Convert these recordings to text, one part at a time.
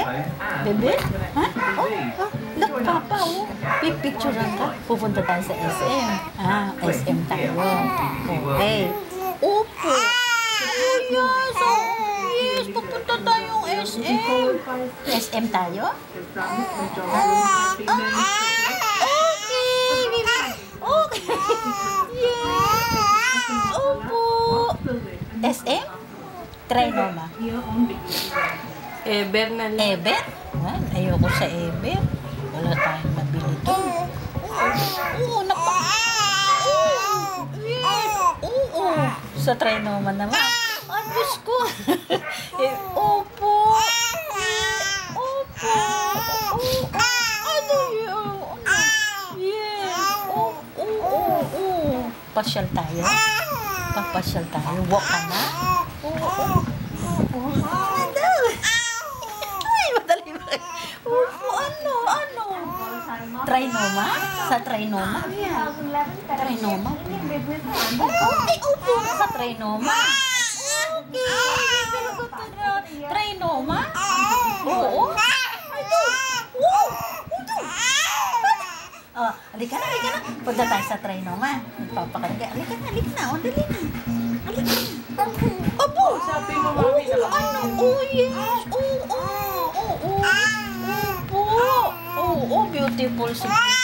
SM? Bebe? Ha? Oh, look, Papa, oh. Picturean ka. Pupunta tayo sa SM. SM tayo. Okay. Opo. Yes, yes. Pupunta tayong SM. SM tayo? Okay, Bebe. Okay. Yes. Opo. SM? Trinoma. Eber na lang. Eber? Ayoko sa Eber. Wala tayong mabili doon. Oo, napa. Yes. Oo. Sa Trinoma naman. Ay, Diyos ko. Opo. Opo. Ano yun? Yes. Oo. Pasyal tayo. Papasyal tayo. Walk ka na? Oo. Ay, madali ba? Opo, ano? Trinoma? Sa Trinoma? Trinoma? Okay, opo. Sa Trinoma? Okay. Trinoma? Oo. Halika na. Punta tayo sa Trinoma. Magpapakaliga. Halika na. O, dali na. Halika na. Opo! Sabi mo, mami, Yes! Oo, beautiful si sakit.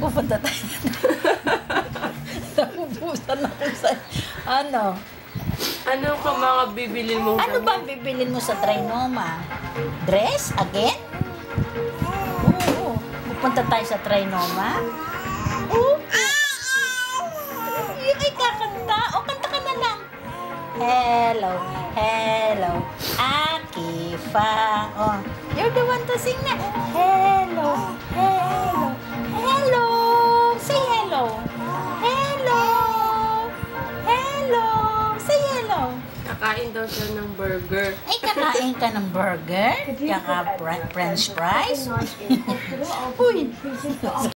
Pupunta tayo. Napupusan ako sa... Ano ka mga bibili mo? Ano ba ang bibilin mo sa Trinoma? Dress? Again? Oo. Pupunta tayo sa Trinoma? Oo. Ay, kakanta. O, kanta ka na lang. Hello. Akifa. Oh, you're the one to sing na. Hello. Say hello. Say hello. Kakain daw siya ng burger. Ay, kakain ka ng burger? French fries? Uy.